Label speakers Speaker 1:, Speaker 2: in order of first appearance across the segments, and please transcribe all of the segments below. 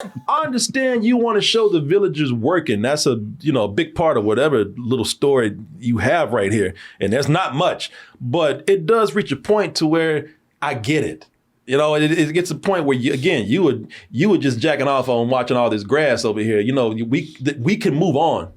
Speaker 1: I understand you want to show the villagers working. That's a big part of whatever little story you have right here. And there's not much, but it does reach a point to where I get it. It gets to a point where you would just jacking off on watching all this grass over here. We can move on.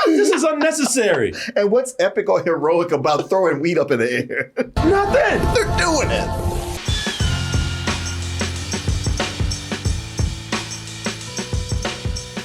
Speaker 1: This is unnecessary.
Speaker 2: And what's epic or heroic about throwing weed up in the air?
Speaker 1: Nothing.
Speaker 2: They're doing it.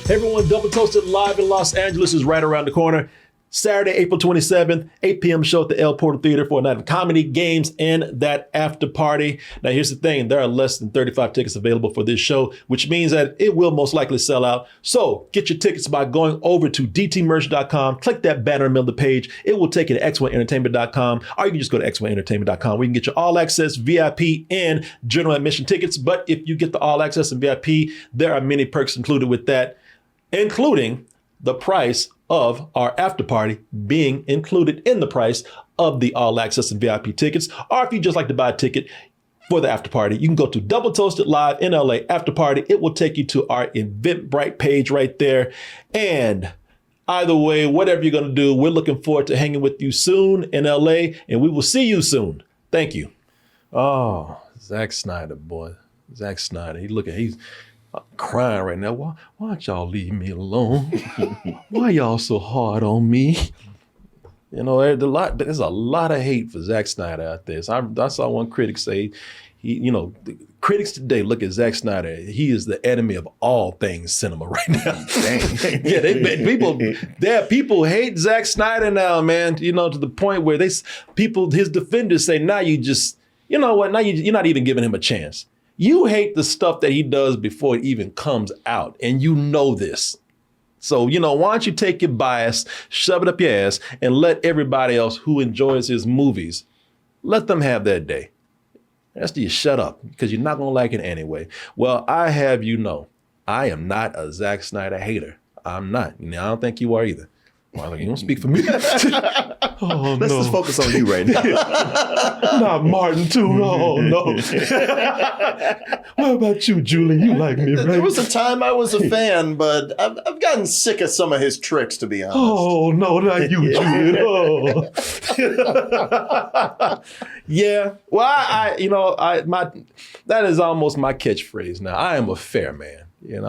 Speaker 1: Hey everyone, Double Toasted live in Los Angeles is right around the corner. Saturday, April 27th, 8 p.m. show at the El Portal Theater for a night of comedy, games, and that after party. Now, here's the thing. There are less than 35 tickets available for this show, which means that it will most likely sell out. So get your tickets by going over to dtmerch.com. Click that banner in the middle of the page. It will take you to x1entertainment.com, or you can just go to x1entertainment.com where you can get your all access, VIP, and general admission tickets. But if you get the all access and VIP, there are many perks included with that, including the price of our after party being included in the price of the all access and VIP tickets. Or if you just like to buy a ticket for the after party, you can go to Double Toasted Live in LA after party. It will take you to our Eventbrite page right there. And either way, whatever you're going to do, we're looking forward to hanging with you soon in LA, and we will see you soon. Thank you. Oh, Zack Snyder, boy. Zack Snyder. He's crying right now. Why don't y'all leave me alone? Why y'all so hard on me? There's a lot of hate for Zack Snyder out there. So I saw one critic say, the critics today look at Zack Snyder. He is the enemy of all things cinema right now. Yeah, people hate Zack Snyder now, man. To the point where his defenders say, now you just, you know what? Now you're not even giving him a chance. You hate the stuff that he does before it even comes out, and you know this. So, why don't you take your bias, shove it up your ass, and let everybody else who enjoys his movies, let them have their day. That's you shut up, because you're not going to like it anyway. Well, I have I am not a Zack Snyder hater. I'm not. I don't think you are either. Well, you don't speak for me.
Speaker 2: Let's just focus on you right now.
Speaker 1: Not Martin, too. Oh, no. What about you, Julie? You like me, right?
Speaker 3: There was a time I was a fan, but I've gotten sick of some of his tricks, to be honest.
Speaker 1: Oh, no, not you, Julie. Oh. Yeah. Well, that is almost my catchphrase now. I am a fair man. You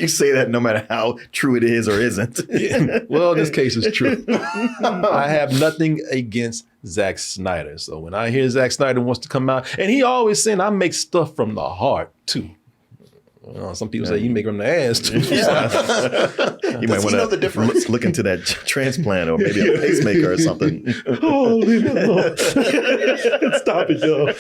Speaker 2: say that no matter how true it is or isn't.
Speaker 1: Yeah. Well, in this case, it's true. I have nothing against Zack Snyder. So when I hear Zack Snyder wants to come out, and he always saying, I make stuff from the heart, too. Some people say you make them the ass, too.
Speaker 2: Yeah. You might want to look into that transplant or maybe a pacemaker or something.
Speaker 1: Oh, leave it alone. Stop it, y'all.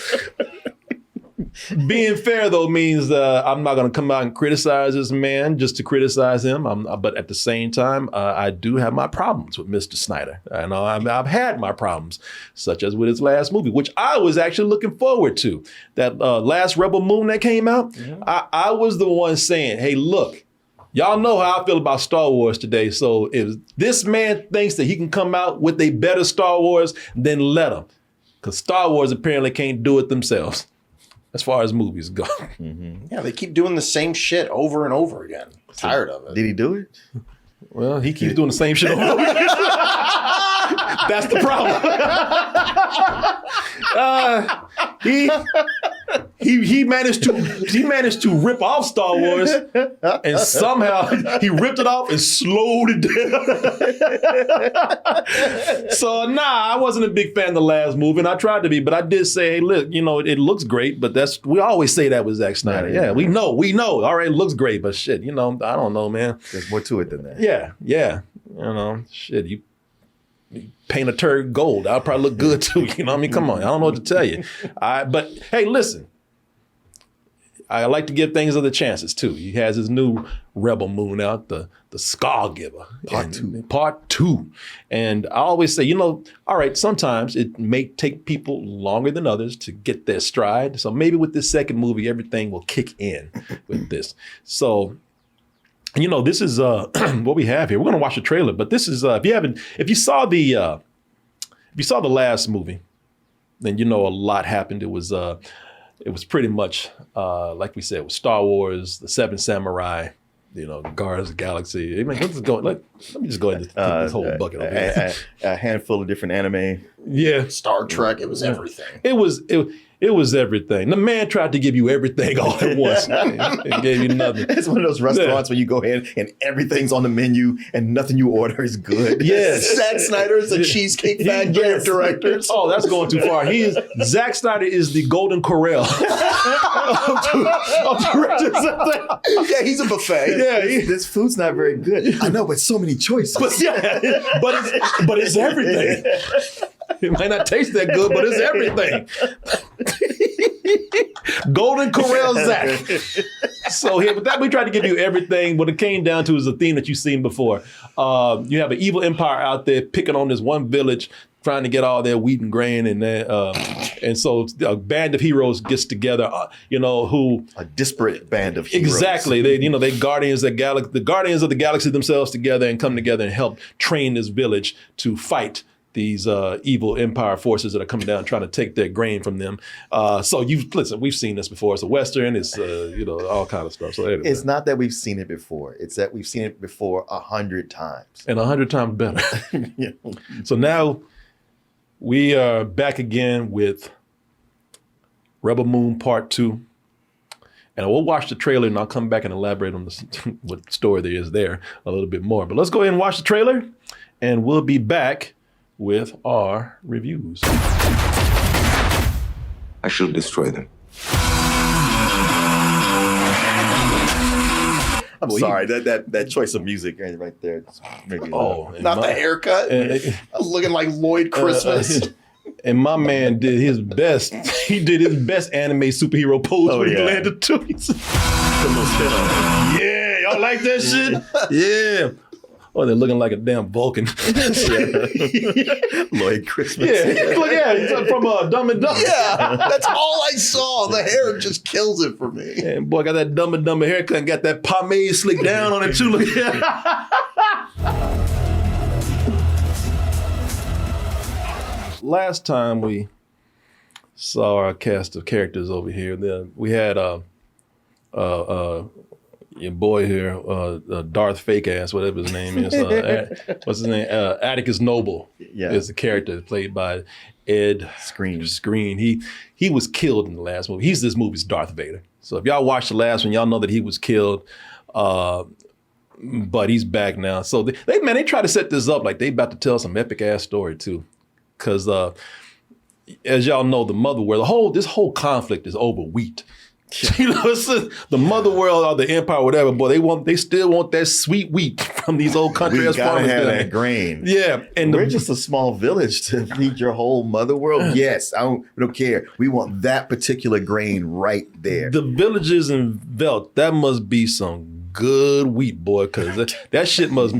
Speaker 1: Being fair, though, means I'm not going to come out and criticize this man just to criticize him. But at the same time, I do have my problems with Mr. Snyder. I know I've had my problems, such as with his last movie, which I was actually looking forward to. That last Rebel Moon that came out, I was the one saying, hey, look, y'all know how I feel about Star Wars today. So if this man thinks that he can come out with a better Star Wars, then let him. Because Star Wars apparently can't do it themselves. As far as movies go.
Speaker 3: Mm-hmm. Yeah, they keep doing the same shit over and over again. Tired of it.
Speaker 2: Did he do it?
Speaker 1: Well, he keeps doing the same shit over and over again. That's the problem. He managed to rip off Star Wars, and somehow he ripped it off and slowed it down. So I wasn't a big fan of the last movie, and I tried to be, but I did say, hey, look, it looks great, but we always say that with Zack Snyder. Yeah, we know. All right, it looks great, but shit, I don't know, man.
Speaker 2: There's more to it than that.
Speaker 1: Yeah. Shit, you paint a turd gold, that'll probably look good too. Come on, I don't know what to tell you. But hey, listen, I like to give things other chances too. He has his new Rebel Moon out, the Scargiver, Part 2. And I always say, all right, sometimes it may take people longer than others to get their stride. So maybe with this second movie, everything will kick in with this. So this is what we have here. We're gonna watch the trailer, but this is if you saw the last movie, then a lot happened. It was pretty much like we said, with Star Wars, the Seven Samurai, Guardians of the Galaxy. I mean, let me just go into this whole bucket over here.
Speaker 2: A handful of different anime.
Speaker 1: Yeah,
Speaker 3: Star Trek. It was everything.
Speaker 1: It was everything. The man tried to give you everything all at once. It gave you nothing.
Speaker 2: It's one of those restaurants where you go in and everything's on the menu and nothing you order is good.
Speaker 1: Yes.
Speaker 3: Zack Snyder is the Cheesecake Factory of directors.
Speaker 1: Oh, that's going too far. Zack Snyder is the Golden Corral of directors.
Speaker 3: Yeah, he's a buffet.
Speaker 1: Yeah,
Speaker 2: this food's not very good. I know, but so many choices.
Speaker 1: but it's everything. It might not taste that good, but it's everything. Golden Corral Zack. So here, with that, we tried to give you everything. What it came down to is a theme that you've seen before. You have an evil empire out there picking on this one village, trying to get all their wheat and grain, and so a band of heroes gets together. Who
Speaker 2: a disparate band of heroes.
Speaker 1: Exactly. They guardians of the Guardians of the Galaxy themselves together and come together and help train this village to fight these evil empire forces that are coming down trying to take their grain from them. So we've seen this before. It's a Western. It's all kind of stuff. So anyway.
Speaker 2: It's not that we've seen it before. It's that we've seen it before 100 times. And
Speaker 1: 100 times better.
Speaker 2: Yeah.
Speaker 1: So now we are back again with Rebel Moon Part 2. And we'll watch the trailer and I'll come back and elaborate on what story there is there a little bit more. But let's go ahead and watch the trailer and we'll be back with our reviews.
Speaker 4: I shall destroy them.
Speaker 2: I'm sorry, that choice of music right there.
Speaker 3: Not the haircut. Looking like Lloyd Christmas.
Speaker 1: And my man did his best. He did his best anime superhero pose when he landed too. Yeah, y'all like that shit? Yeah. Oh, they're looking like a damn Vulcan.
Speaker 2: Lloyd Christmas.
Speaker 1: Yeah, from Dumb and Dumber.
Speaker 3: Yeah, that's all I saw. The hair just kills it for me.
Speaker 1: And boy, got that Dumb and Dumber haircut and got that pomade slicked down on it too. Look at that. Last time we saw our cast of characters over here, we had your boy here, Darth Fake Ass, whatever his name is. What's his name? Atticus Noble is the character played by Ed Screen. He was killed in the last movie. He's this movie's Darth Vader. So if y'all watched the last one, y'all know that he was killed. But he's back now. So they try to set this up like they about to tell some epic ass story too. Because as y'all know, the mother world, this whole conflict is over wheat. It's the mother world or the empire, whatever. Boy, they still want that sweet wheat from these old country ass farmers.
Speaker 2: We gotta have that grain.
Speaker 1: Yeah, and
Speaker 2: we're just a small village to feed your whole mother world. Yes, we don't care. We want that particular grain right there.
Speaker 1: The villages in Velt, that must be some good wheat, boy, because that shit must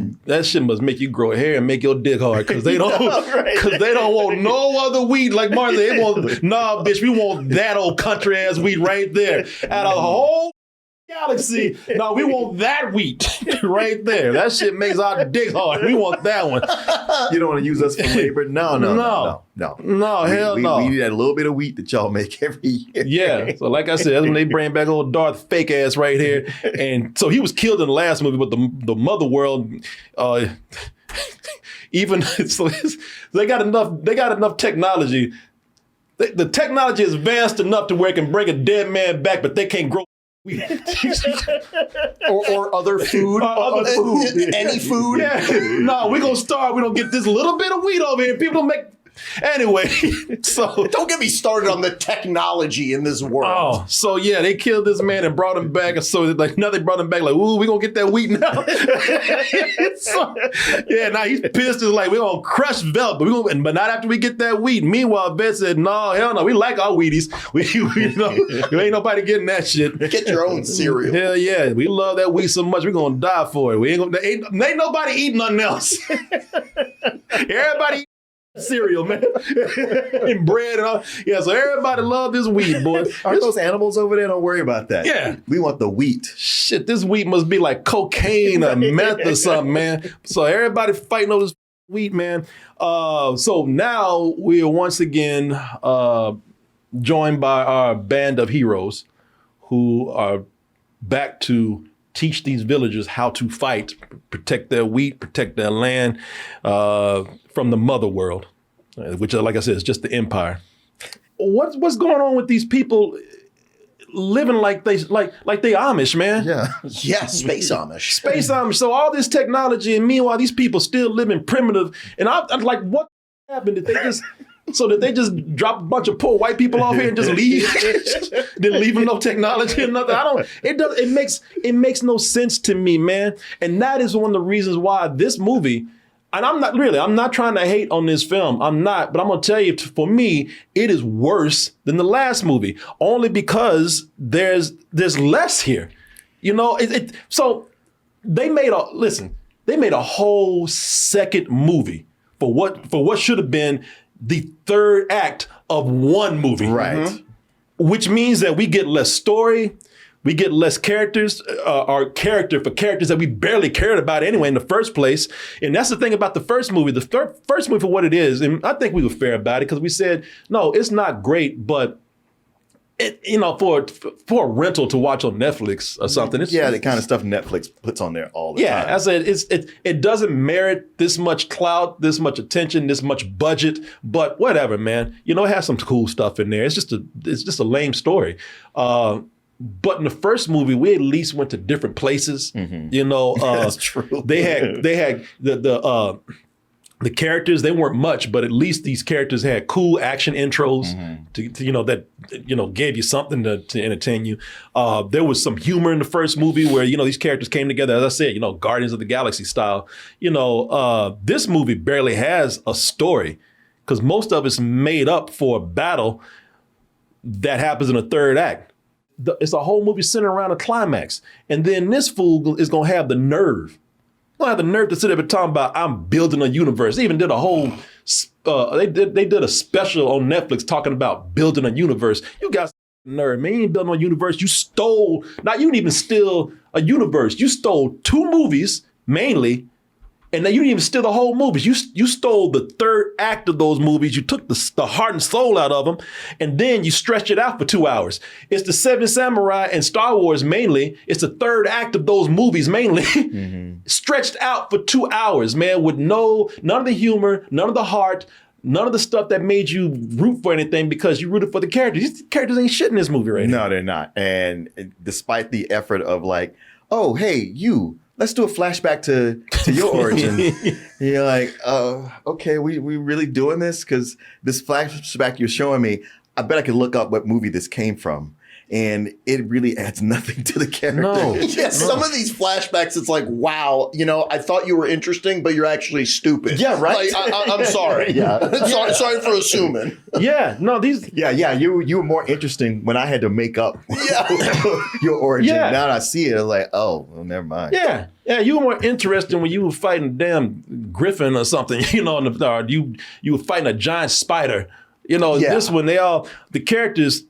Speaker 1: make you grow hair and make your dick hard, because they don't want no other wheat like Martha. They want, nah, bitch, we want that old country ass wheat right there out of the whole galaxy. No, we want that wheat right there. That shit makes our dick hard. We want that one.
Speaker 2: You don't want to use us for labor? No, hell no. We need that little bit of wheat that y'all make every year. Yeah.
Speaker 1: So like I said, that's when they bring back old Darth Fake Ass right here. And so he was killed in the last movie, but the mother world, even so they got enough technology. The technology is advanced enough to where it can bring a dead man back, but they can't grow
Speaker 3: or other food. Any food.
Speaker 1: Yeah. No, we're gonna starve. We don't get this little bit of wheat over here. People don't make. Anyway, so
Speaker 3: don't get me started on the technology in this world.
Speaker 1: Oh, so yeah, they killed this man and brought him back. And so like now they brought him back like, ooh, we gonna get that wheat now. So, yeah, now he's pissed. It's like we're gonna crush Velt, but not after we get that wheat. Meanwhile, Vet said, no, hell no, we like our Wheaties. We ain't nobody getting that shit.
Speaker 3: Get your own cereal.
Speaker 1: Hell yeah, we love that wheat so much we're gonna die for it. Ain't nobody eating nothing else. Everybody. cereal, man, and bread and all. Yeah, so everybody love this wheat, boy.
Speaker 2: Aren't those animals over there? Don't worry about that.
Speaker 1: Yeah.
Speaker 2: We want the wheat.
Speaker 1: Shit, this wheat must be like cocaine or meth or something, man. So everybody fighting over this wheat, man. So now we are once again joined by our band of heroes who are back to teach these villagers how to fight, protect their wheat, protect their land from the mother world, which, like I said, is just the empire. What's going on with these people living like they Amish, man?
Speaker 2: Yeah.
Speaker 3: Yeah, space Amish.
Speaker 1: Space Amish. So all this technology, and meanwhile these people still living primitive. And I'm like, what happened? Did they just drop a bunch of poor white people off here and just leave? Didn't leave them no technology or nothing. It makes no sense to me, man. And that is one of the reasons why this movie, and I'm not trying to hate on this film. I'm not, but I'm gonna tell you, for me, it is worse than the last movie, only because there's less here. You know, so they made a whole second movie for what should have been the third act of one movie.
Speaker 2: Right.
Speaker 1: Mm-hmm. Which means that we get less story, we get less characters, or character for characters that we barely cared about anyway in the first place. And that's the thing about the first movie. The first movie for what it is, and I think we were fair about it because we said, no, it's not great, but it, for a rental to watch on Netflix or something. It's
Speaker 2: the kind of stuff Netflix puts on there all the time.
Speaker 1: Yeah, I said it doesn't merit this much clout, this much attention, this much budget, but whatever, man. It has some cool stuff in there. It's just a lame story. But in the first movie, we at least went to different places. Mm-hmm.
Speaker 2: That's true.
Speaker 1: They had the characters. They weren't much, but at least these characters had cool action intros that gave you something to entertain you. There was some humor in the first movie where these characters came together, as I said, Guardians of the Galaxy style. This movie barely has a story because most of it's made up for a battle that happens in the third act. It's a whole movie centered around a climax, and then this fool is gonna have the nerve. I have the nerve to sit there and talk about I'm building a universe. They even did a whole, they did a special on Netflix talking about building a universe. You guys nerve, man. You ain't building a universe. You didn't even steal a universe. You stole two movies mainly, and then you didn't even steal the whole movies. You stole the third act of those movies. You took the heart and soul out of them, and then you stretched it out for 2 hours. It's the Seven Samurai and Star Wars mainly. It's the third act of those movies mainly, stretched out for 2 hours, man, with none of the humor, none of the heart, none of the stuff that made you root for anything because you rooted for the characters. These characters ain't shit in this movie right now.
Speaker 2: No, they're not. And despite the effort of like, oh, hey, let's do a flashback to your origin. You're like, okay, we really doing this? Because this flashback you're showing me, I bet I could look up what movie this came from. And it really adds nothing to the character.
Speaker 1: No.
Speaker 3: Yeah, some of these flashbacks, it's like, wow, I thought you were interesting, but you're actually stupid.
Speaker 2: Yeah, right.
Speaker 3: Like, I'm sorry.
Speaker 2: Yeah.
Speaker 3: sorry for assuming.
Speaker 1: Yeah, no, these.
Speaker 2: Yeah, you were more interesting when I had to make up your origin.
Speaker 1: Yeah.
Speaker 2: Now that I see it, I'm like, oh, well, never mind.
Speaker 1: Yeah, you were more interesting when you were fighting a damn griffin or something, or you were fighting a giant spider. This one, the characters.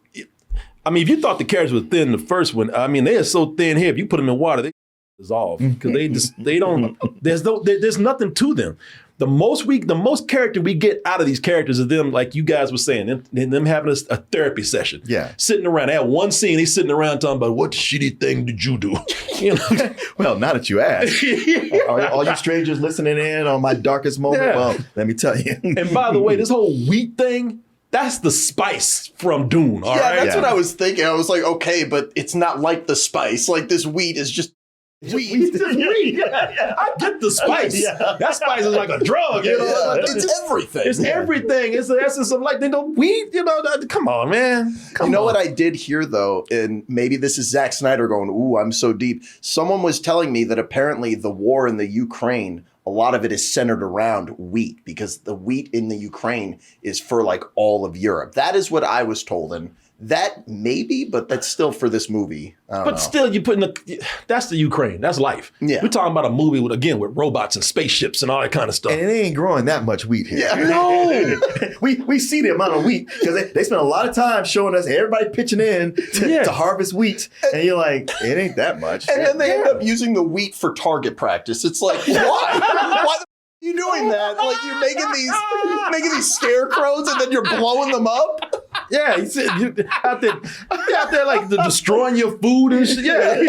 Speaker 1: I mean, if you thought the characters were thin in the first one, I mean, they are so thin here. If you put them in water, they dissolve because they don't. There's nothing to them. The most character we get out of these characters is them, like you guys were saying, them having a therapy session.
Speaker 2: Yeah,
Speaker 1: sitting around. They had one scene. He's sitting around talking about what shitty thing did you do?
Speaker 2: Well, now that you ask, all you strangers listening in on my darkest moment.
Speaker 1: Yeah.
Speaker 2: Well, let me tell you.
Speaker 1: And by the way, this whole wheat thing. That's the spice from Dune, all right?
Speaker 3: That's what I was thinking. I was like, okay, but it's not like the spice. Like this wheat is just wheat.
Speaker 1: It's just wheat. Yeah. I get the spice. Yeah. That spice is like a drug,
Speaker 3: It's everything.
Speaker 1: It's everything. It's the essence of wheat, come on, man.
Speaker 3: What I did hear though, and maybe this is Zack Snyder going, ooh, I'm so deep. Someone was telling me that apparently the war in the Ukraine, a lot of it is centered around wheat because the wheat in the Ukraine is for like all of Europe. That is what I was told. And That maybe, but that's still for this movie. I don't know.
Speaker 1: But still, you putting that's the Ukraine. That's life.
Speaker 3: Yeah.
Speaker 1: We're talking about a movie with robots and spaceships and all that kind of stuff.
Speaker 2: And it ain't growing that much wheat here.
Speaker 3: Yeah.
Speaker 1: No.
Speaker 2: we see the amount of wheat because they spend a lot of time showing us everybody pitching in to harvest wheat. And you're like, it ain't that much.
Speaker 3: And then they end up using the wheat for target practice. It's like, why? Why the are you doing that? Like you're making these scarecrows and then you're blowing them up?
Speaker 1: Yeah, he said you out there like destroying your food and shit. Yeah.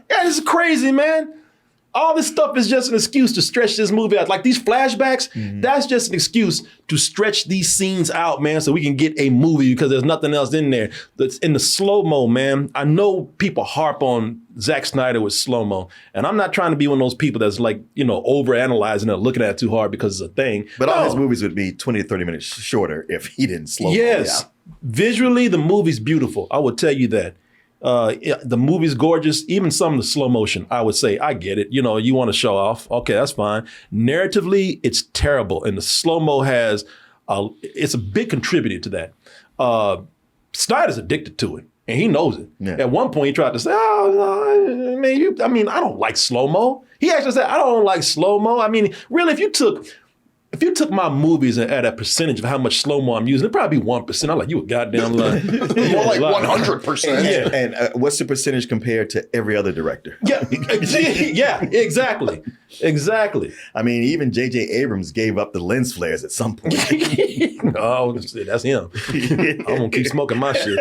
Speaker 1: Yeah, this is crazy, man. All this stuff is just an excuse to stretch this movie out. Like these flashbacks, that's just an excuse to stretch these scenes out, man, so we can get a movie because there's nothing else in there. That's in the slow-mo, man. I know people harp on Zack Snyder with slow-mo, and I'm not trying to be one of those people that's like, overanalyzing it, looking at it too hard because it's a thing.
Speaker 2: But all his movies would be 20 to 30 minutes shorter if he didn't slow
Speaker 1: Yes. Visually, the movie's beautiful. I will tell you that. The movie's gorgeous. Even some of the slow motion, I would say, I get it. You want to show off. Okay, that's fine. Narratively, it's terrible. And the slow-mo it's a big contributor to that. Snyder's addicted to it. And he knows it.
Speaker 2: Yeah.
Speaker 1: At one point, he tried to say, "Oh, man, I don't like slow-mo." He actually said, "I don't like slow-mo." I mean, really, if you took my movies and at a percentage of how much slow-mo I'm using, it'd probably be 1%. I'm like, you a goddamn lie.
Speaker 3: More like 100%.
Speaker 1: Yeah.
Speaker 2: And what's the percentage compared to every other director?
Speaker 1: Yeah, yeah, exactly. Exactly.
Speaker 2: I mean, even J.J. Abrams gave up the lens flares at some point.
Speaker 1: Oh, that's him. I'm gonna keep smoking my shit.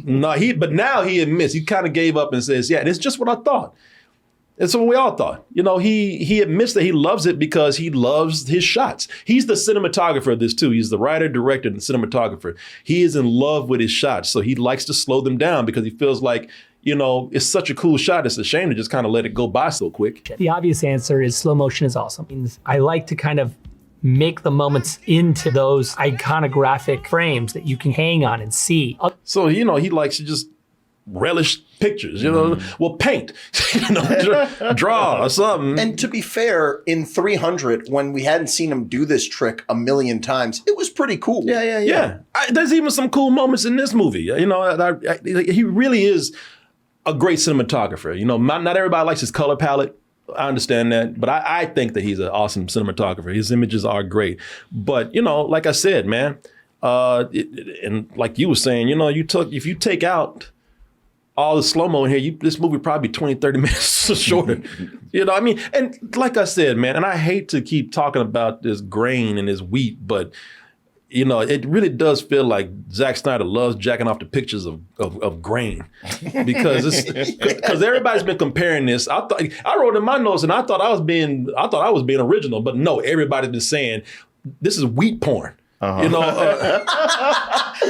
Speaker 1: No, but now he admits, he kind of gave up and says, yeah, it's just what I thought. It's what we all thought. He admits that he loves it because he loves his shots. He's the cinematographer of this too. He's the writer, director, and cinematographer. He is in love with his shots. So he likes to slow them down because he feels like, it's such a cool shot. It's a shame to just kind of let it go by so quick.
Speaker 4: The obvious answer is slow motion is awesome. I like to kind of make the moments into those iconographic frames that you can hang on and see.
Speaker 1: So, he likes to just relish pictures, well, paint, draw or something.
Speaker 3: And to be fair, in 300, when we hadn't seen him do this trick a million times, it was pretty cool.
Speaker 1: Yeah. There's even some cool moments in this movie. He really is a great cinematographer. Not everybody likes his color palette. I understand that, but I think that he's an awesome cinematographer. His images are great. But, like I said, man, and like you were saying, if you take out all the slow-mo in here, this movie probably 20, 30 minutes shorter. And like I said, man, and I hate to keep talking about this grain and this wheat, but it really does feel like Zack Snyder loves jacking off the pictures of grain because everybody's been comparing this. I wrote in my notes and I thought I was being original, but no, everybody's been saying this is wheat porn.
Speaker 2: Didn't know that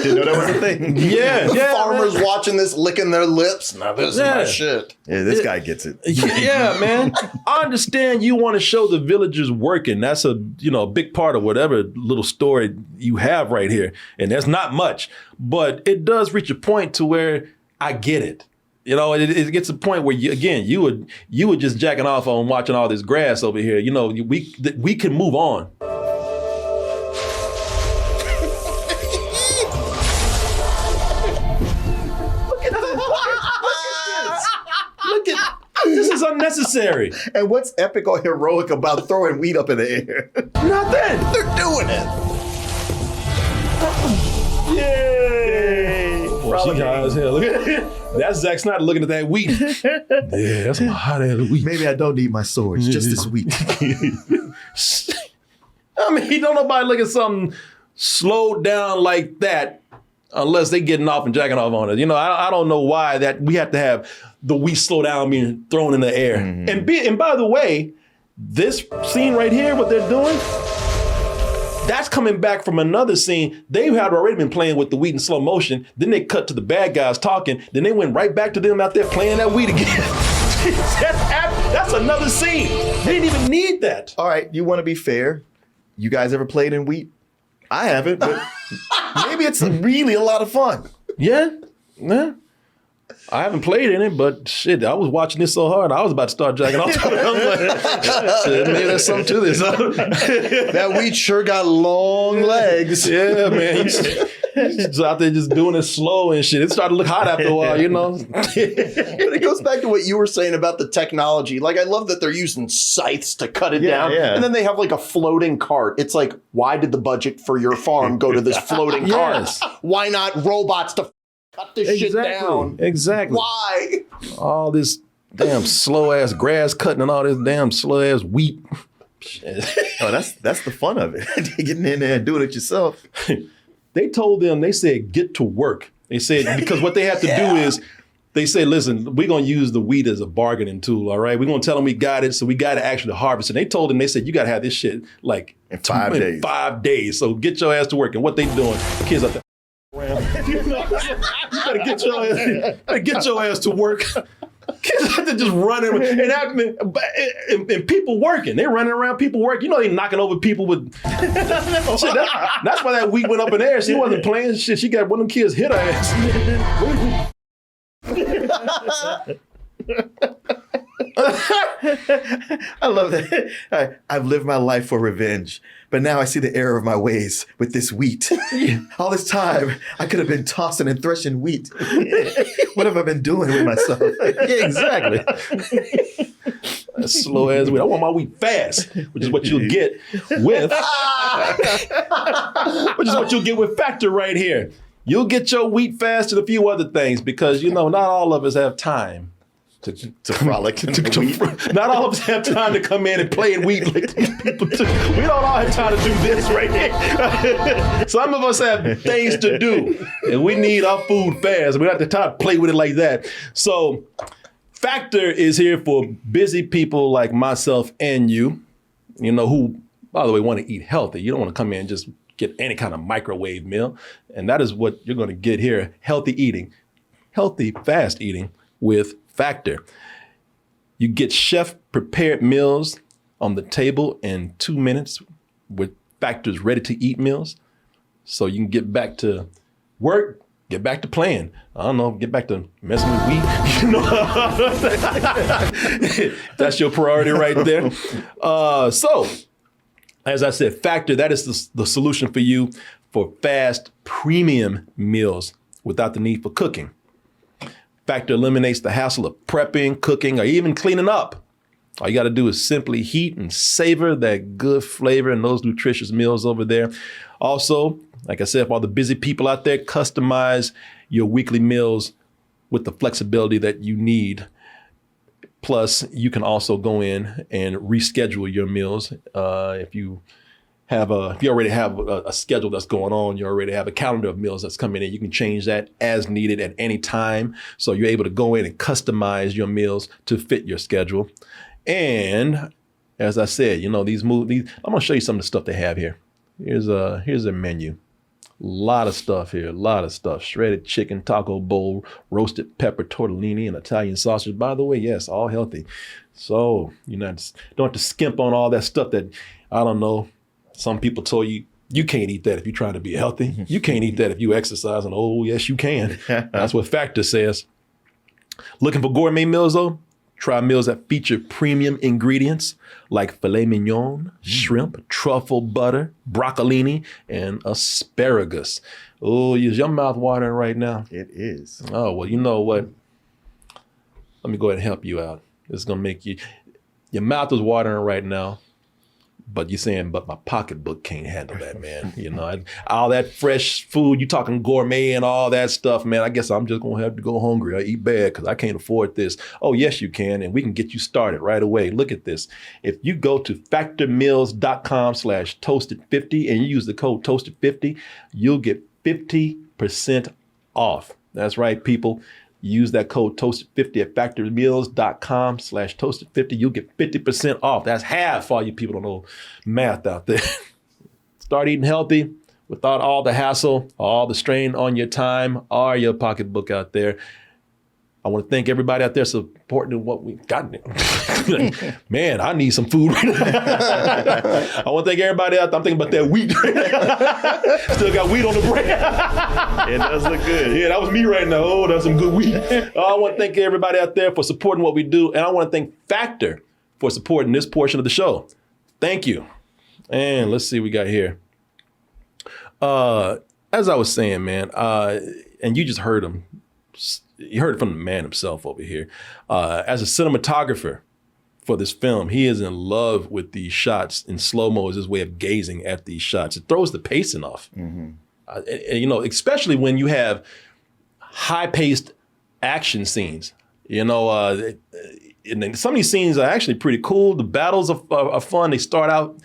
Speaker 2: was a thing.
Speaker 1: Yeah,
Speaker 3: Farmers watching this, licking their lips. Now this is my shit.
Speaker 2: Yeah, this guy gets it.
Speaker 1: Yeah, man. I understand you want to show the villagers working. That's a big part of whatever little story you have right here, and that's not much, but it does reach a point to where I get it. It gets a point where you were just jacking off on watching all this grass over here. We can move on. This is unnecessary.
Speaker 2: And what's epic or heroic about throwing wheat up in the air?
Speaker 1: Nothing.
Speaker 3: They're doing it.
Speaker 2: Yay!
Speaker 1: Well, she high as hell. Look at that's Zack Snyder looking at that wheat. Yeah, that's some hot ass wheat.
Speaker 2: Maybe I don't need my swords, just this wheat.
Speaker 1: I mean, don't nobody look at something slowed down like that unless they getting off and jacking off on it. I don't know why that we have to have the wheat slow down being thrown in the air. Mm-hmm. And by the way, this scene right here, what they're doing, that's coming back from another scene. They had already been playing with the wheat in slow motion. Then they cut to the bad guys talking. Then they went right back to them out there playing that wheat again. That's another scene. They didn't even need that.
Speaker 2: All right, you want to be fair? You guys ever played in wheat? I haven't, but maybe it's really a lot of fun.
Speaker 1: Yeah. I haven't played in it, but shit, I was watching this so hard, I was about to start jacking off. I was like, shit, maybe there's something to this.
Speaker 3: That weed sure got long legs.
Speaker 1: Yeah, man. He's just out there just doing it slow and shit. It started to look hot after a while, you know?
Speaker 3: But it goes back to what you were saying about the technology. Like, I love that they're using scythes to cut it down.
Speaker 2: Yeah.
Speaker 3: And then they have like a floating cart. It's like, why did the budget for your farm go to this floating
Speaker 1: Yes.
Speaker 3: cart? Why not robots to cut this shit down?
Speaker 1: Exactly.
Speaker 3: Why?
Speaker 1: All this damn slow ass grass cutting and all this damn slow ass wheat.
Speaker 2: Oh, that's the fun of it. Getting in there and doing it yourself.
Speaker 1: They told them, they said, get to work. They said, because what they have to do is, they say, listen, we're going to use the wheat as a bargaining tool, all right? We're going to tell them we got it, so we got to actually harvest it. And they told them, they said, you got to have this shit like
Speaker 2: In 5 days.
Speaker 1: In 5 days. So get your ass to work. And what they doing, kids out there around. You gotta get your ass to work. Kids out there just running and people working. They running around, people working. You know, they knocking over people with shit. That's why that wheat went up in the air. She wasn't playing shit. She got one of them kids hit her ass.
Speaker 2: I love that. I've lived my life for revenge, but now I see the error of my ways with this wheat. All this time, I could have been tossing and threshing wheat. What have I been doing with myself?
Speaker 1: Yeah, exactly. Slow as wheat. I want my wheat fast, which is what you'll get with, Factor right here. You'll get your wheat fast and a few other things because, you know, not all of us have time
Speaker 2: To frolic in the wheat.
Speaker 1: Not all of us have time to come in and play in wheat like these people do. We don't all have time to do this right here. Some of us have things to do, and we need our food fast. We don't have the time to play with it like that. So Factor is here for busy people like myself and you know, who, by the way, want to eat healthy. You don't want to come in and just get any kind of microwave meal. And that is what you're going to get here. Healthy eating, healthy, fast eating with Factor. You get chef prepared meals on the table in 2 minutes with Factor's ready to eat meals. So you can get back to work, get back to playing. I don't know, get back to messing with wheat. You know, that's your priority right there. So, as I said, Factor, that is the solution for you for fast premium meals without the need for cooking. Factor eliminates the hassle of prepping, cooking, or even cleaning up. All you got to do is simply heat and savor that good flavor and those nutritious meals over there. Also, like I said, for all the busy people out there, customize your weekly meals with the flexibility that you need. Plus, you can also go in and reschedule your meals. If you already have a schedule that's going on, you already have a calendar of meals that's coming in, you can change that as needed at any time. So you're able to go in and customize your meals to fit your schedule. And as I said, you know, I'm going to show you some of the stuff they have here. Here's a menu. A lot of stuff here, a lot of stuff. Shredded chicken, taco bowl, roasted pepper, tortellini, and Italian sausage. By the way, yes, all healthy. So you don't have to skimp on all that stuff that, I don't know, some people told you, you can't eat that if you're trying to be healthy. You can't eat that if you exercise. And oh, yes, you can. That's what Factor says. Looking for gourmet meals, though? Try meals that feature premium ingredients like filet mignon, shrimp, truffle butter, broccolini, and asparagus. Oh, is your mouth watering right now?
Speaker 2: It is.
Speaker 1: Oh, well, you know what? Let me go ahead and help you out. It's going to make your mouth is watering right now. But you're saying, but my pocketbook can't handle that, man. You know, all that fresh food, you talking gourmet and all that stuff, man. I guess I'm just going to have to go hungry or eat bad because I can't afford this. Oh, yes, you can. And we can get you started right away. Look at this. If you go to factormeals.com/toasted50 and you use the code toasted50, you'll get 50% off. That's right, people. Use that code toasted50 at factormeals.com/toasted50. You'll get 50% off. That's half for all you people don't know math out there. Start eating healthy without all the hassle, all the strain on your time or your pocketbook out there. I want to thank everybody out there supporting what we got. Man, I need some food right now. I want to thank everybody out there. I'm thinking about that wheat. Still got wheat on the bread.
Speaker 2: It does look good.
Speaker 1: Yeah, that was me right now. Oh, that's some good wheat. I want to thank everybody out there for supporting what we do. And I want to thank Factor for supporting this portion of the show. Thank you. And let's see what we got here. As I was saying, man, and you just heard him. You heard it from the man himself over here. As a cinematographer for this film, he is in love with these shots, and slow-mo is his way of gazing at these shots. It throws the pacing off. Mm-hmm. You know, especially when you have high-paced action scenes. You know, and some of these scenes are actually pretty cool. The battles are fun. They start out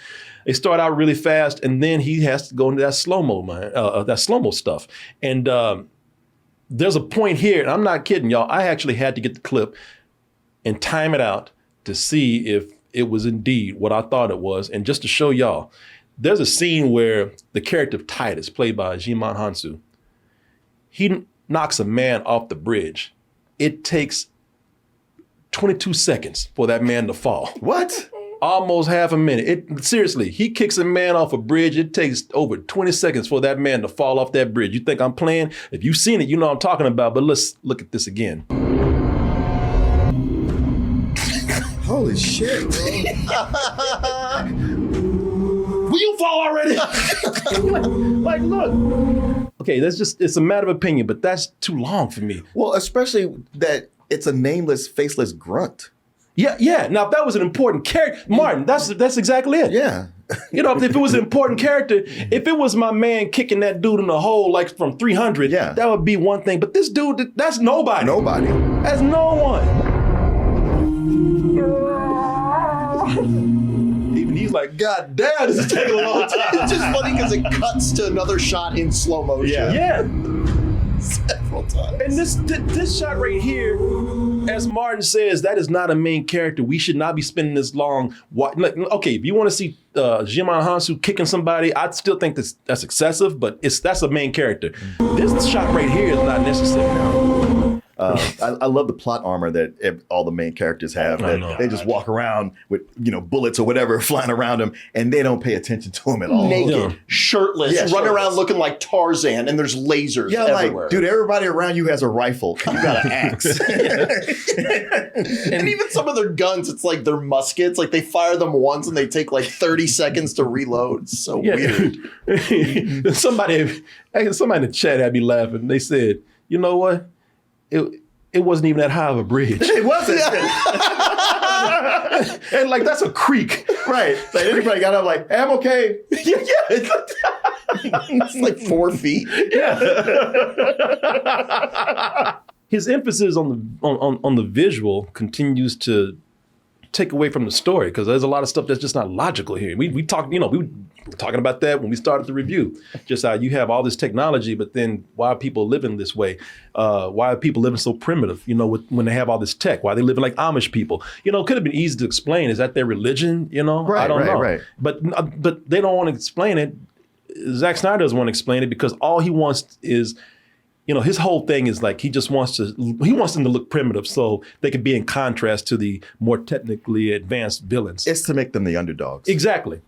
Speaker 1: really fast, and then he has to go into that slow-mo stuff. And there's a point here, and I'm not kidding, y'all. I actually had to get the clip and time it out to see if it was indeed what I thought it was. And just to show y'all, there's a scene where the character of Titus, played by Djimon Hounsou, he knocks a man off the bridge. It takes 22 seconds for that man to fall.
Speaker 2: What?
Speaker 1: Almost half a minute. Seriously, he kicks a man off a bridge. It takes over 20 seconds for that man to fall off that bridge. You think I'm playing? If you've seen it, you know what I'm talking about. But let's look at this again.
Speaker 2: Holy shit, bro.
Speaker 1: Will you fall already? Like, look. Okay, it's a matter of opinion, but that's too long for me.
Speaker 2: Well, especially that it's a nameless, faceless grunt.
Speaker 1: Yeah. Now, if that was an important character, Martin, that's exactly it.
Speaker 2: Yeah.
Speaker 1: You know, if it was an important character, if it was my man kicking that dude in the hole like from 300,
Speaker 2: yeah,
Speaker 1: that would be one thing. But this dude, that's nobody.
Speaker 2: Nobody.
Speaker 1: That's no one. Even he's like, God damn, this is taking a long time.
Speaker 3: It's just funny because it cuts to another shot in slow motion.
Speaker 1: Yeah.
Speaker 3: Several times.
Speaker 1: And this shot right here, as Martin says, that is not a main character. We should not be spending this long. Okay, if you want to see Djimon Hounsou kicking somebody, I still think that's excessive, but that's a main character. This shot right here is not necessary.
Speaker 2: I love the plot armor that all the main characters have. They just walk around with bullets or whatever flying around them, and they don't pay attention to them at all.
Speaker 3: Naked, shirtless, running arown looking like Tarzan, and there's lasers everywhere.
Speaker 2: Like, dude, everybody around you has a rifle. You got an axe.
Speaker 3: And even some of their guns, it's like they're muskets. Like they fire them once and they take like 30 seconds to reload. It's so weird.
Speaker 1: Somebody in the chat had me laughing. They said, you know what? It wasn't even that high of a bridge.
Speaker 2: It wasn't.
Speaker 1: And like, that's a creek.
Speaker 2: Right. Like everybody got up like, hey, I'm okay.
Speaker 1: Yeah.
Speaker 3: It's like 4 feet.
Speaker 1: Yeah. His emphasis on the visual continues to take away from the story, because there's a lot of stuff that's just not logical here. We talked, we were talking about that when we started the review. Just how you have all this technology, but then why are people living this way? Why are people living so primitive? When they have all this tech, why are they living like Amish people? It could have been easy to explain. Is that their religion? I don't know. Right. But they don't want to explain it. Zack Snyder doesn't want to explain it because all he wants is, his whole thing is like he wants them to look primitive so they can be in contrast to the more technically advanced villains.
Speaker 2: It's to make them the underdogs.
Speaker 1: Exactly.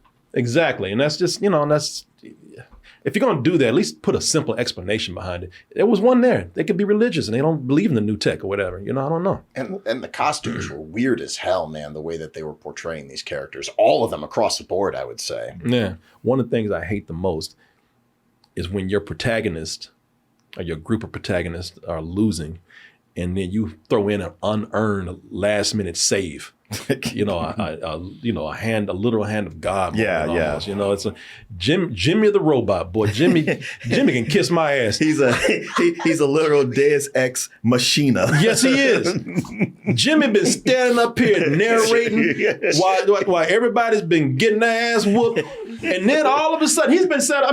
Speaker 1: And that's just, if you're going to do that, at least put a simple explanation behind it. There was one there. They could be religious and they don't believe in the new tech or whatever. I don't know.
Speaker 3: And the costumes were weird as hell, man, the way that they were portraying these characters. All of them across the board, I would say.
Speaker 1: Yeah. One of the things I hate the most is when your protagonist or your group of protagonists are losing, and then you throw in an unearned last minute save. A literal hand of God.
Speaker 2: Yeah.
Speaker 1: It's a Jimmy the robot, boy. Jimmy can kiss my ass.
Speaker 2: He's a literal Deus Ex Machina.
Speaker 1: Yes, he is. Jimmy been standing up here narrating while everybody's been getting their ass whooped, and then all of a sudden he's been set.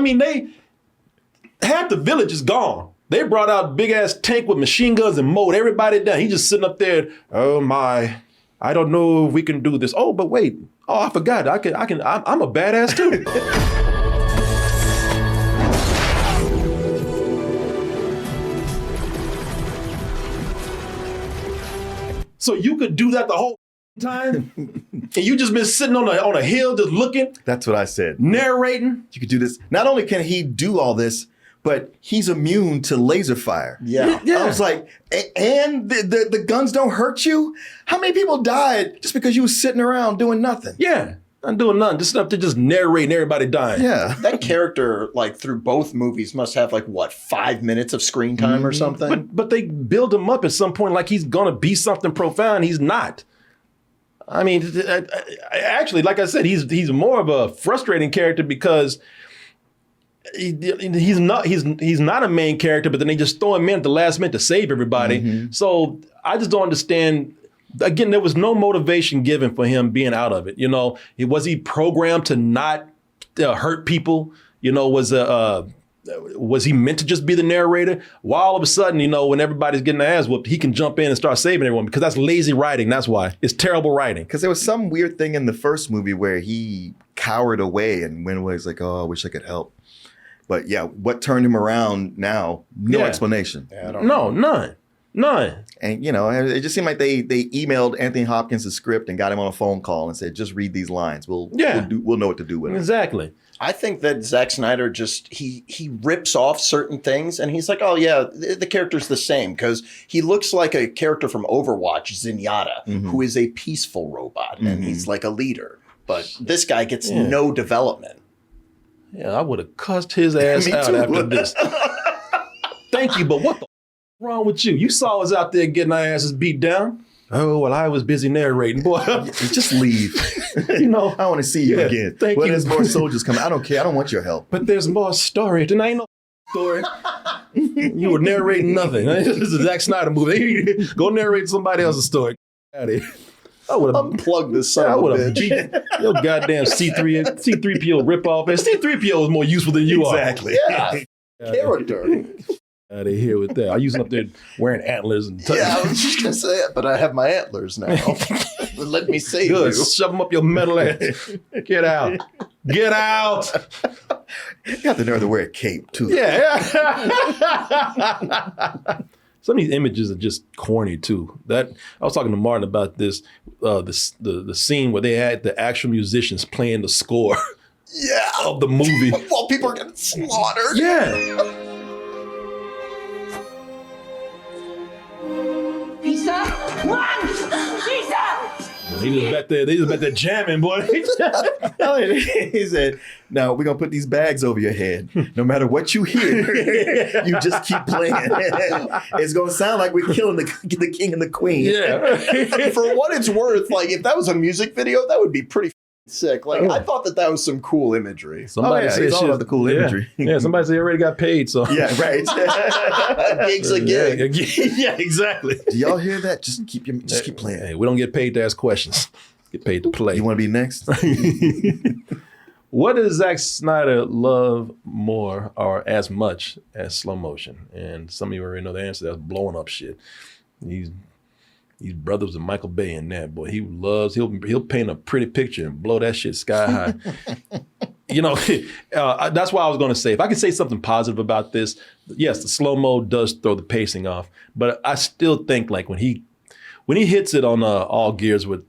Speaker 1: Half the village is gone. They brought out a big ass tank with machine guns and mowed everybody down. He's just sitting up there. Oh my, I don't know if we can do this. Oh, but wait. Oh, I forgot. I'm a badass too. So you could do that the whole time? And you just been sitting on a hill just looking,
Speaker 2: That's what I said.
Speaker 1: narrating?
Speaker 2: You could do this. Not only can he do all this, but he's immune to laser fire.
Speaker 3: Yeah.
Speaker 2: I was like, and the guns don't hurt you? How many people died just because you was sitting around doing nothing?
Speaker 1: Yeah. Not doing nothing. Just up to just narrating everybody dying.
Speaker 2: Yeah.
Speaker 3: That character, like through both movies, must have like what, 5 minutes of screen time or something?
Speaker 1: But they build him up at some point like he's gonna be something profound. He's not. I mean, actually, like I said, he's more of a frustrating character because he's not a main character, but then they just throw him in at the last minute to save everybody. So I just don't understand. Again, there was no motivation given for him being out of it. You know, was he programmed to not hurt people? You know, was he meant to just be the narrator? Why all of a sudden, you know, when everybody's getting their ass whooped, he can jump in and start saving everyone? Because that's lazy writing. That's why. It's terrible writing.
Speaker 2: Because there was some weird thing in the first movie where he cowered away and went away. He's like, oh, I wish I could help. But yeah, what turned him around now? No
Speaker 1: Yeah.
Speaker 2: explanation.
Speaker 3: Yeah, I don't know.
Speaker 1: None.
Speaker 2: And, you know, it just seemed like they emailed Anthony Hopkins the script and got him on a phone call and said, just read these lines. We'll know what to do with it.
Speaker 1: Exactly.
Speaker 3: I think that Zack Snyder just he rips off certain things and he's like, oh yeah, the character's the same because he looks like a character from Overwatch, Zenyatta, who is a peaceful robot and he's like a leader. But this guy gets no development.
Speaker 1: Yeah, I would have cussed his ass
Speaker 3: Me
Speaker 1: out
Speaker 3: too.
Speaker 1: after this. Thank you, but what the wrong with you? You saw us out there getting our asses beat down. Oh, well, I was busy narrating. Boy,
Speaker 2: Just leave.
Speaker 1: you know.
Speaker 2: I don't want to see you again.
Speaker 1: Thank
Speaker 2: Well,
Speaker 1: you.
Speaker 2: there's more soldiers coming. I don't care. I don't want your help.
Speaker 1: But there's more story. Tonight ain't no story. You were narrating nothing. This is a Zack Snyder movie. Go narrate somebody else's story. Out of here. I would have
Speaker 3: Unplug this son
Speaker 1: I
Speaker 3: of a
Speaker 1: would have
Speaker 3: bitch.
Speaker 1: beat your goddamn C3PO ripoff. Man, C3PO was more useful than you
Speaker 2: Exactly.
Speaker 3: Yeah, character.
Speaker 1: Out of here with that. I used up there wearing antlers and
Speaker 3: Yeah, I was just gonna say it, but I have my antlers now. Let me save
Speaker 1: good.
Speaker 3: you.
Speaker 1: Shove them up your metal ass. Get out. Get out.
Speaker 2: You got the nerve to wear a cape, too.
Speaker 1: Yeah. Some of these images are just corny too. That I was talking to Martin about this, the scene where they had the actual musicians playing the score
Speaker 3: Yeah.
Speaker 1: of the movie.
Speaker 3: While people are getting slaughtered.
Speaker 1: Yeah.
Speaker 5: Pizza? Run! Pizza!
Speaker 1: They just back there jamming, boy.
Speaker 2: He said, now we're going to put these bags over your head. No matter what you hear, you just keep playing. It's going to sound like we're killing the king and the queen.
Speaker 1: Yeah.
Speaker 3: For what it's worth, like if that was a music video, that would be pretty sick. Like I thought that was some cool imagery.
Speaker 1: Somebody
Speaker 2: yeah,
Speaker 1: said
Speaker 2: he's all
Speaker 1: shit-
Speaker 2: about the cool imagery.
Speaker 1: Yeah, somebody said they already got paid, so.
Speaker 2: Yeah, right.
Speaker 3: Gigs a gig.
Speaker 1: Yeah, exactly.
Speaker 2: Do y'all hear that? Just keep playing.
Speaker 1: Hey, we don't get paid to ask questions. Get paid to play.
Speaker 2: You want to be next?
Speaker 1: What does Zack Snyder love more or as much as slow motion? And some of you already know the answer. That's blowing up shit. He's brothers with Michael Bay in that, boy. He'll paint a pretty picture and blow that shit sky high. You know, that's why I was going to say, if I could say something positive about this, yes, the slow-mo does throw the pacing off, but I still think like when he hits it on all gears with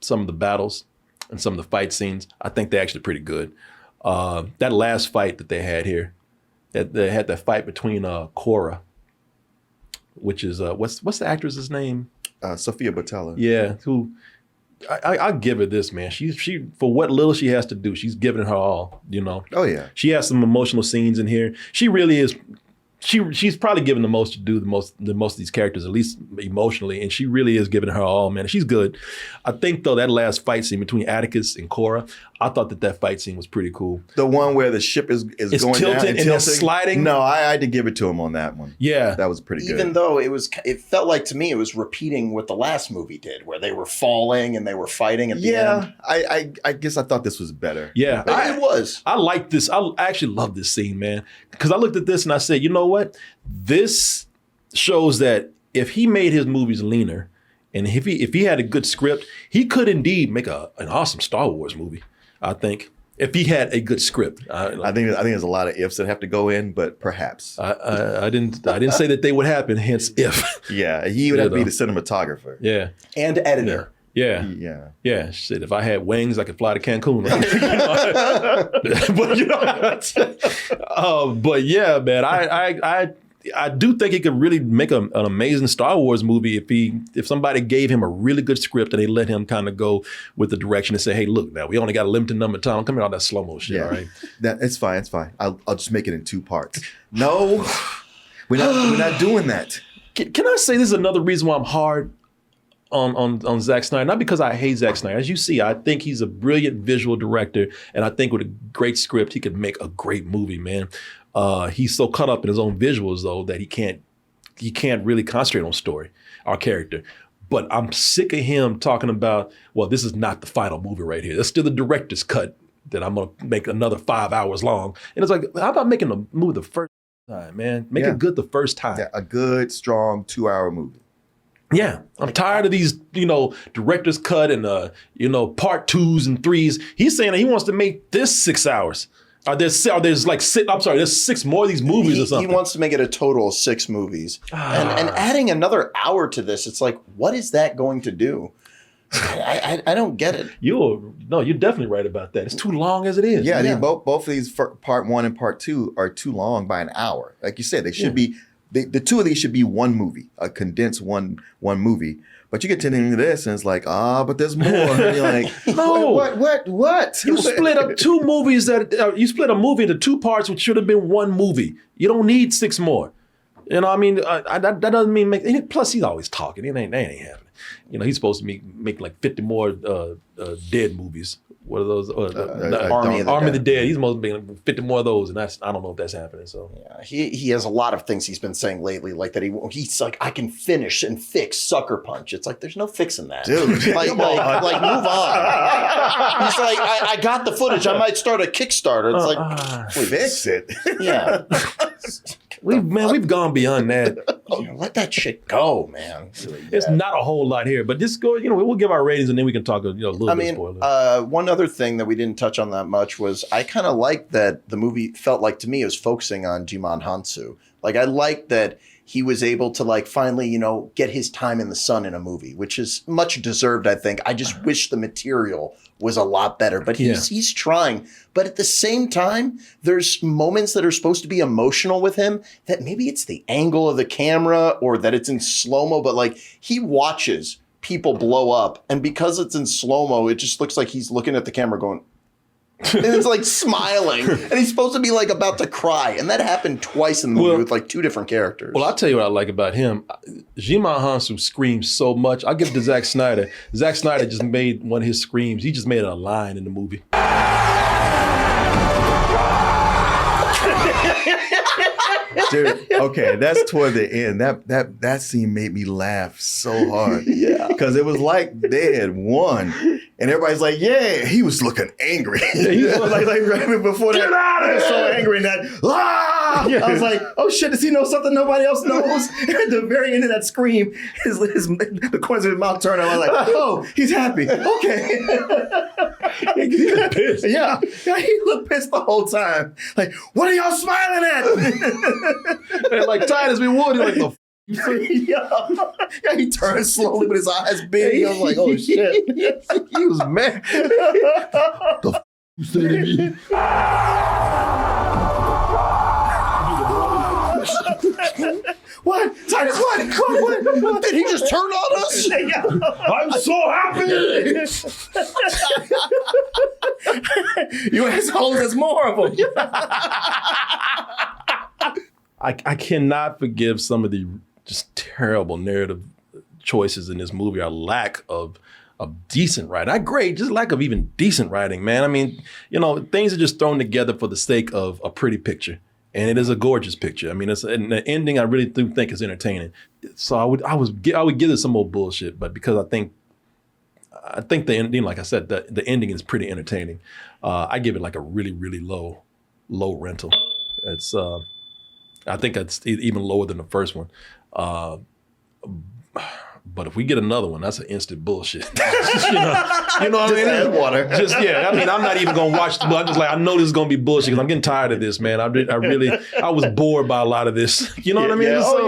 Speaker 1: some of the battles and some of the fight scenes, I think they're actually pretty good. That last fight that they had here, they had that fight between Korra, which is, what's the actress's name?
Speaker 2: Sophia Botella.
Speaker 1: Yeah, who I give her this, man. She for what little she has to do, she's giving it her all. You know.
Speaker 2: Oh yeah.
Speaker 1: She has some emotional scenes in here. She really is. She's probably given the most to do the most of these characters, at least emotionally, and she really is giving her all, man. She's good. I think though that last fight scene between Atticus and Korra, I thought that fight scene was pretty cool.
Speaker 2: The one where the ship is
Speaker 1: It's
Speaker 2: going
Speaker 1: tilted
Speaker 2: down
Speaker 1: and they're sliding?
Speaker 2: No, I had to give it to him on that one.
Speaker 1: Yeah,
Speaker 2: That was pretty good.
Speaker 3: Even though it felt like to me it was repeating what the last movie did, where they were falling and they were fighting at the end.
Speaker 2: I guess I thought this was better.
Speaker 1: yeah.
Speaker 3: It was.
Speaker 1: I like this. I actually love this scene, man. Because I looked at this and I said, you know what? This shows that if he made his movies leaner and if he had a good script, he could indeed make an awesome Star Wars movie, I think. If he had a good script,
Speaker 2: I think there's a lot of ifs that have to go in, but perhaps.
Speaker 1: I didn't say that they would happen. Hence, if.
Speaker 2: Yeah, he would have to be the cinematographer.
Speaker 1: Yeah.
Speaker 3: And editor.
Speaker 1: Yeah.
Speaker 2: Yeah.
Speaker 1: Yeah. Shit. If I had wings, I could fly to Cancun. But you know, but yeah, man, I do think he could really make an amazing Star Wars movie if somebody gave him a really good script and they let him kind of go with the direction and say, hey, look, now we only got a limited number of time. Come here, all that slow mo shit.
Speaker 2: Yeah.
Speaker 1: All right.
Speaker 2: It's fine. It's fine. I'll just make it in 2 parts. No, we're not doing that.
Speaker 1: Can I say this is another reason why I'm hard on Zack Snyder? Not because I hate Zack Snyder. As you see, I think he's a brilliant visual director, and I think with a great script, he could make a great movie, man. He's so caught up in his own visuals, though, that he can't really concentrate on story or character. But I'm sick of him talking about, well, this is not the final movie right here. That's still the director's cut that I'm gonna make another 5 hours long. And it's like, how about making a movie the first time, man? Make it good the first time.
Speaker 2: Yeah, a good, strong 2-hour movie.
Speaker 1: Yeah, I'm tired of these, director's cut and part 2s and 3s. He's saying that he wants to make this 6 hours. There's 6 more of these movies or something.
Speaker 3: He wants to make it a total of 6 movies. And adding another hour to this, it's like, what is that going to do? I don't get it.
Speaker 1: You're definitely right about that. It's too long as it is.
Speaker 2: Yeah, I mean, both of these, part 1 and part 2, are too long by an hour. Like you said, they should be. The 2 of these should be one movie, a condensed one movie. But you get to the end of this, and it's like, but there's more. And you're like,
Speaker 1: no,
Speaker 2: what?
Speaker 1: You split up 2 movies you split a movie into 2 parts, which should have been one movie. You don't need 6 more. You know, I mean, that doesn't mean plus he's always talking. That ain't happening. He's supposed to make like 50 more dead movies. What are those?
Speaker 3: Army
Speaker 1: of the Dead. He's supposed to be like 50 more of those, and I don't know if that's happening. So
Speaker 3: yeah, he has a lot of things he's been saying lately, like that he's like, I can finish and fix Sucker Punch. It's like there's no fixing that,
Speaker 2: dude.
Speaker 3: like move on. He's like, I got the footage. I might start a Kickstarter. It's like,
Speaker 2: fix it.
Speaker 3: Yeah.
Speaker 1: We've gone beyond that.
Speaker 3: Let that shit go, man.
Speaker 1: It's not a whole lot here, but just go. We'll give our ratings and then we can talk a little bit spoiler.
Speaker 3: One other thing that we didn't touch on that much was I kind of liked that the movie felt like to me it was focusing on Jimon Hansu. Like I liked that he was able to like finally get his time in the sun in a movie, which is much deserved. I think. I just wish the material was a lot better, but he's trying. But at the same time, there's moments that are supposed to be emotional with him that maybe it's the angle of the camera or that it's in slow-mo, but like he watches people blow up, and because it's in slow-mo, it just looks like he's looking at the camera going, and it's like smiling, and he's supposed to be like about to cry, and that happened twice in the movie with like 2 different characters.
Speaker 1: Well, I'll tell you what I like about him. Jimon Hansu screams so much. I'll give it to Zack Snyder. Zack Snyder just made one of his screams. He just made it a line in the movie.
Speaker 2: Dude, okay, that's toward the end. That scene made me laugh so hard. Yeah. Because it was like they had won. And everybody's like, yeah, he was looking angry. Yeah, like right before that, he was so angry and that, I was like, oh shit, does he know something nobody else knows? And at the very end of that scream, the corners of his mouth turned. I was like, oh, he's happy. Okay.
Speaker 1: He was pissed.
Speaker 2: Yeah, he looked pissed the whole time. Like, what are y'all smiling at?
Speaker 1: And like tight as we would, he's like, the
Speaker 2: yeah, he turned slowly with his eyes big. I was like, oh shit.
Speaker 1: he was mad. The you say to me?
Speaker 2: What? Titus, what?
Speaker 3: Did he just turn on us?
Speaker 1: I'm so happy.
Speaker 2: You assholes, there's more of them.
Speaker 1: I cannot forgive some of the just terrible narrative choices in this movie, or lack of decent writing. Not great, just lack of even decent writing, man. I mean, things are just thrown together for the sake of a pretty picture. And it is a gorgeous picture. I mean, and the ending I really do think is entertaining. So I would give it some more bullshit, but because I think the ending, like I said, the ending is pretty entertaining. I give it like a really, really low rental. It's I think it's even lower than the first one. But if we get another one, that's an instant bullshit. you know what I mean?
Speaker 2: add water.
Speaker 1: I mean, I'm not even gonna watch the. I'm just like, I know this is gonna be bullshit because I'm getting tired of this, man. I was bored by a lot of this. You know what I mean?
Speaker 2: Yeah.
Speaker 1: So-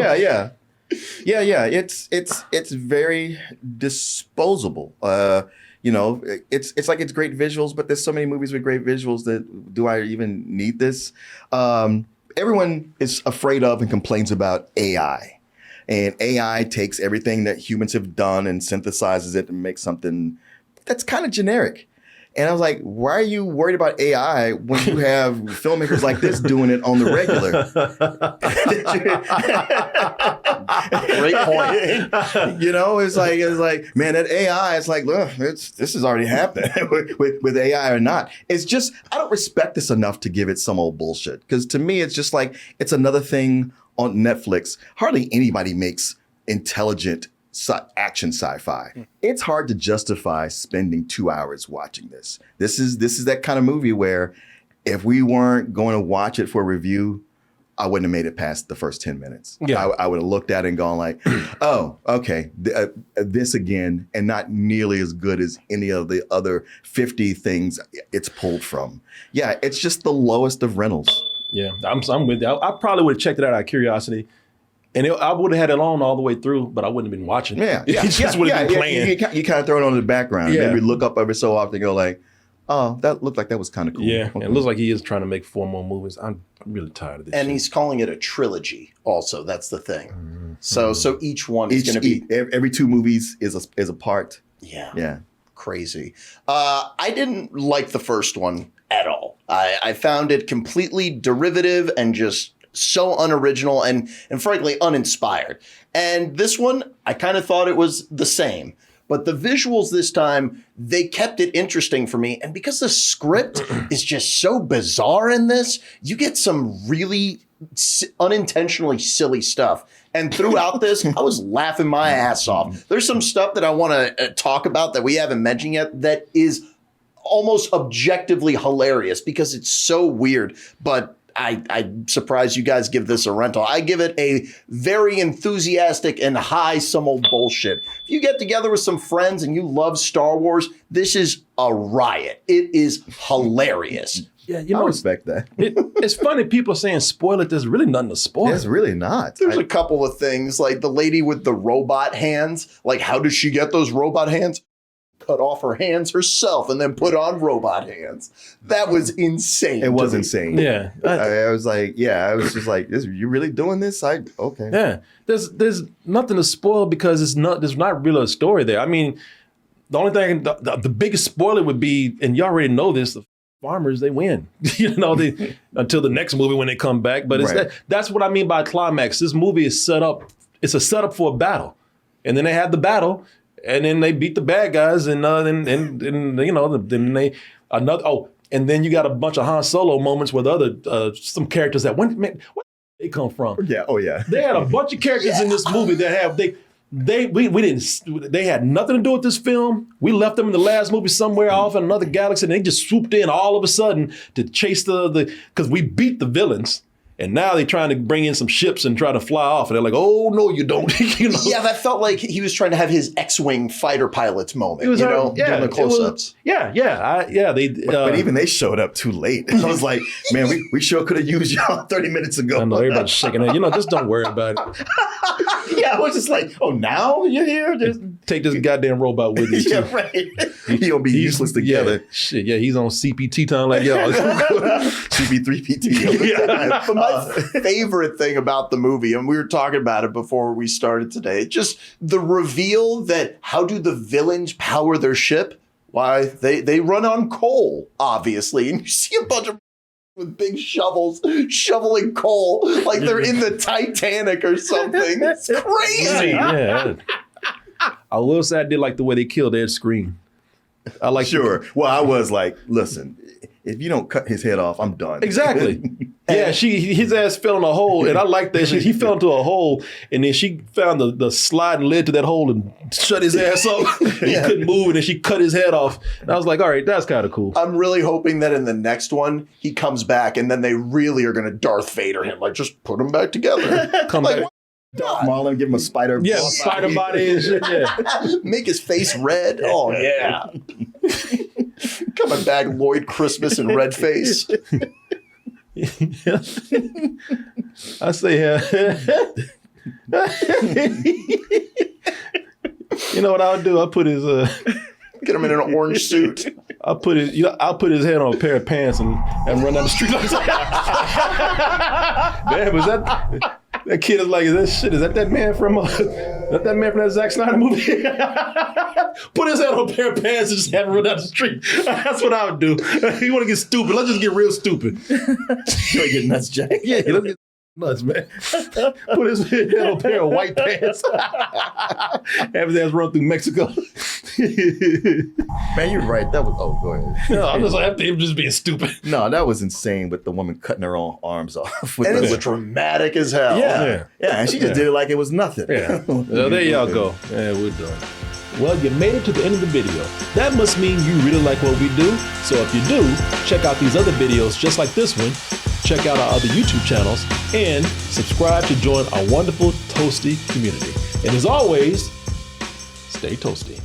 Speaker 2: Yeah. It's very disposable. It's like it's great visuals, but there's so many movies with great visuals that do I even need this? Everyone is afraid of and complains about AI. And AI takes everything that humans have done and synthesizes it and makes something that's kind of generic. And I was like, why are you worried about AI when you have filmmakers like this doing it on the regular?
Speaker 3: Great point.
Speaker 2: It's like, man, that AI, it's like, look, this has already happened with AI or not. It's just, I don't respect this enough to give it some old bullshit. Because to me, it's just like, it's another thing on Netflix. Hardly anybody makes intelligent action sci-fi. It's hard to justify spending 2 hours watching this. This is that kind of movie where if we weren't going to watch it for a review, I wouldn't have made it past the first 10 minutes.
Speaker 1: Yeah.
Speaker 2: I would have looked at it and gone like, oh, okay, this again, and not nearly as good as any of the other 50 things it's pulled from. Yeah, it's just the lowest of rentals.
Speaker 1: Yeah, I'm with you. I probably would have checked it out of curiosity. And I would have had it on all the way through, but I wouldn't have been watching it.
Speaker 2: Yeah.
Speaker 1: It just would have been playing.
Speaker 2: You kind of throw it on in the background.
Speaker 1: Yeah.
Speaker 2: Maybe look up every so often and go like, oh, that looked like that was kind of cool.
Speaker 1: Yeah,
Speaker 2: Okay.
Speaker 1: it looks like he is trying to make 4 more movies. I'm really tired of this
Speaker 3: And
Speaker 1: shit.
Speaker 3: he's calling it a trilogy also. That's the thing. So each one is going to be...
Speaker 2: every 2 movies is a part.
Speaker 3: Yeah. Crazy. I didn't like the first one at all. I found it completely derivative and just so unoriginal and frankly uninspired. And this one, I kind of thought it was the same. But the visuals this time, they kept it interesting for me. And because the script is just so bizarre in this, you get some really unintentionally silly stuff. And throughout this, I was laughing my ass off. There's some stuff that I want to talk about that we haven't mentioned yet that is almost objectively hilarious because it's so weird. But I'm surprised you guys give this a rental. I give it a very enthusiastic and high some old bullshit. If you get together with some friends and you love Star Wars, this is a riot. It is hilarious.
Speaker 1: Yeah,
Speaker 2: I respect that.
Speaker 1: It's funny people are saying spoil it. There's really nothing to spoil.
Speaker 2: It's really not.
Speaker 3: There's a couple of things like the lady with the robot hands. Like, how does she get those robot hands? Cut off her hands herself and then put on robot hands. That was insane.
Speaker 2: It was insane.
Speaker 1: Yeah.
Speaker 2: I was like, I was just like, you really doing this? Okay.
Speaker 1: Yeah. There's nothing to spoil because there's not really a story there. I mean, the only thing, the biggest spoiler would be, and you already know this, the farmers, they win, until the next movie when they come back. But that's what I mean by climax. This movie is set up, it's a setup for a battle. And then they have the battle, and then they beat the bad guys, and then they and then you got a bunch of Han Solo moments with other some characters that where they come from.
Speaker 2: Yeah. Oh yeah.
Speaker 1: They had a bunch of characters in this movie that have they had nothing to do with this film. We left them in the last movie somewhere off in another galaxy, and they just swooped in all of a sudden to chase because we beat the villains. And now they're trying to bring in some ships and try to fly off. And they're like, oh, no, you don't.
Speaker 3: Yeah, that felt like he was trying to have his X-Wing fighter pilot's moment, doing the close-ups.
Speaker 2: But even they showed up too late. I was like, man, we sure could have used y'all 30 minutes ago.
Speaker 1: I know, everybody's shaking their head. Just don't worry about it.
Speaker 2: Yeah, I was just like, oh, now you're here? Just
Speaker 1: take this goddamn robot with you. Too.
Speaker 2: Yeah, right. He'll be useless together.
Speaker 1: Yeah, shit, yeah, he's on CPT time like y'all.
Speaker 2: CP3PT.
Speaker 3: Yeah. But my favorite thing about the movie, and we were talking about it before we started today, just the reveal that how do the villains power their ship? Why, they run on coal, obviously. And you see a bunch of with big shovels shoveling coal like they're in the Titanic or something. It's crazy.
Speaker 1: Yeah. I will say I did like the way they killed Ed Screen. I like
Speaker 2: Sure. Well, I was like, listen, if you don't cut his head off, I'm done.
Speaker 1: Exactly. Yeah, his ass fell in a hole, and I like that. He fell into a hole, and then she found the sliding lid to that hole and shut his ass up. And he couldn't move, and then she cut his head off. And I was like, all right, that's kind of cool.
Speaker 3: I'm really hoping that in the next one, he comes back, and then they really are going to Darth Vader him. Like, just put him back together.
Speaker 1: Come back.
Speaker 2: Marlon, give him a spider.
Speaker 1: Yeah, spider body and shit. Yeah.
Speaker 3: Make his face red. Oh yeah. Coming back, Lloyd Christmas in red face.
Speaker 1: I say, you know what I'll do? I'll put his
Speaker 3: Get him in an orange suit.
Speaker 1: I'll put his head on a pair of pants and run down the street like that. Man, was that kid is like, is that man from that Zack Snyder movie? Put his head on a pair of pants and just have him run down the street. That's what I would do. You want to get stupid? Let's just get real stupid.
Speaker 2: You ain't getting nuts, Jack.
Speaker 1: Yeah, let's get nuts, man. Put his head on a pair of white pants. Have his ass run through Mexico.
Speaker 2: Man, you're right. That was, go ahead.
Speaker 1: No, I'm just like, after him just being stupid.
Speaker 2: No, that was insane with the woman cutting her own arms off.
Speaker 3: And it's dramatic as hell.
Speaker 2: Yeah, and she just did it like it was nothing.
Speaker 1: Yeah. Well, there y'all go. Yeah, we're done. Well, you made it to the end of the video. That must mean you really like what we do. So if you do, check out these other videos just like this one. Check out our other YouTube channels and subscribe to join our wonderful Toasty community. And as always, stay toasty.